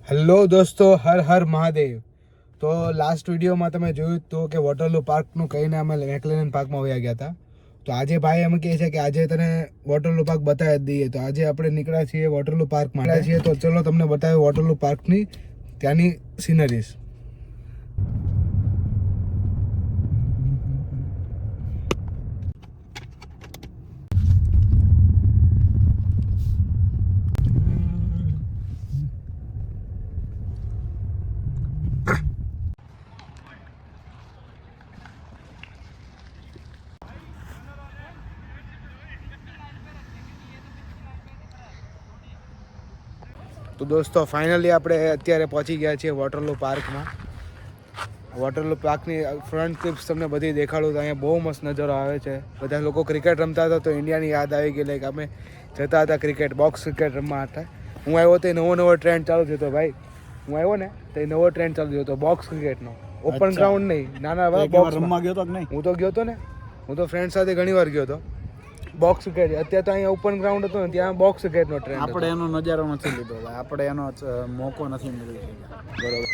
Hello દોસ્તો, હર હર મહાદેવ. તો last વિડીયોમાં તમે જોયું તો કે વોટરલૂ પાર્કનું કહીને અમે મેકલેનન પાર્કમાં વયા ગયા હતા. તો આજે ભાઈ એમ કહે છે કે આજે તને વોટરલૂ પાર્ક બતાવી જ દઈએ. તો આજે આપણે નીકળ્યા છીએ વોટરલૂ પાર્કમાં છીએ. તો ચલો તમને બતાવ્યું વોટરલૂ પાર્કની ત્યાંની સિનરીઝ. તો દોસ્તો ફાઇનલી આપણે અત્યારે પહોંચી ગયા છીએ વોટરલૂ પાર્કમાં. વોટરલૂ પાર્કની ફ્રન્ટ ક્લિપ્સ તમને બધી દેખાડું તો અહીંયા બહુ મસ્ત નજારો આવે છે. બધા લોકો ક્રિકેટ રમતા હતા તો ઇન્ડિયાની યાદ આવી ગઈ. લાઈક અમે જતા હતા ક્રિકેટ, બોક્સ ક્રિકેટ રમવા હતા. હું આવ્યો તો નવો ટ્રેન્ડ ચાલુ થયો હતો ભાઈ. હું આવ્યો ને તો નવો ટ્રેન્ડ ચાલુ થયો હતો બોક્સ ક્રિકેટનો. ઓપન ગ્રાઉન્ડ નહીં, નાના બોક્સ રમવા ગયો તો કે નહીં? હું તો ગયો હતો ને. હું તો ફ્રેન્ડ સાથે ઘણી વાર ગયો હતો બોક્સ ક્રિકેટ. અત્યારે તો અહીંયા ઓપન ગ્રાઉન્ડ હતો ને ત્યાં બોક્સ ક્રિકેટનો ટ્રેન્ડ. આપણે એનો નજારો નથી લીધો ભાઈ, આપણે એનો મોકો નથી મળ્યો. બરોબર.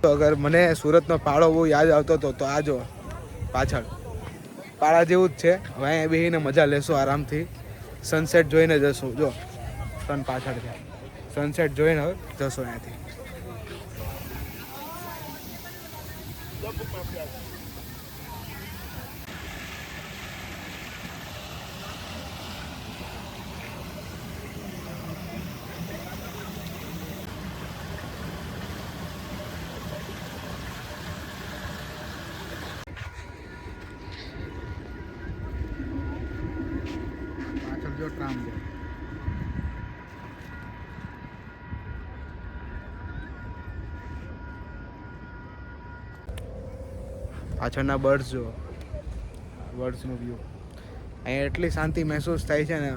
તો અગર મને સુરતનો પાળો બહુ યાદ આવતો હતો તો આ જો પાછળ પાળા જેવું જ છે. હવે અહીંયા બેસીને મજા લેશું આરામથી. સનસેટ જોઈને જશું. જો સન પાછળ છે, સનસેટ જોઈને હવે જશો અહીંયાથી. પાછળ જો ટ્રામ છે. પાછળના બર્ડ્સ જો, બર્ડ્સનો વ્યૂ. અહીંયા એટલી શાંતિ મહેસૂસ થાય છે ને.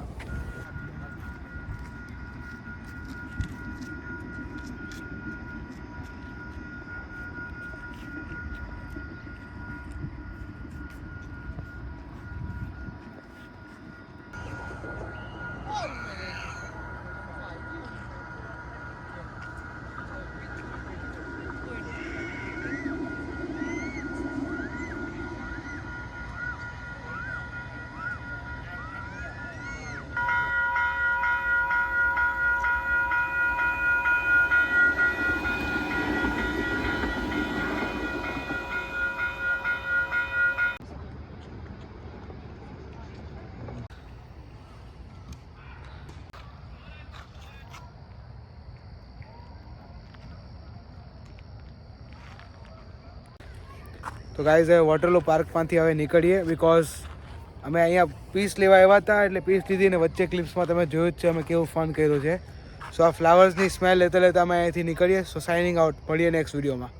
તો ગાઈઝ હવે વોટરલૂ પાર્કમાંથી હવે નીકળીએ. બિકોઝ અમે અહીંયા પીસ લેવા આવ્યા હતા એટલે પીસ લીધી ને વચ્ચે ક્લિપ્સમાં તમે જોયું જ છે અમે કેવું ફન કર્યું છે. સો આ ફ્લાવર્સની સ્મેલ લેતા લેતા અમે અહીંયાથી નીકળીએ. સો સાઇનિંગ આઉટ. મળીએ નેક્સ્ટ વિડીયોમાં.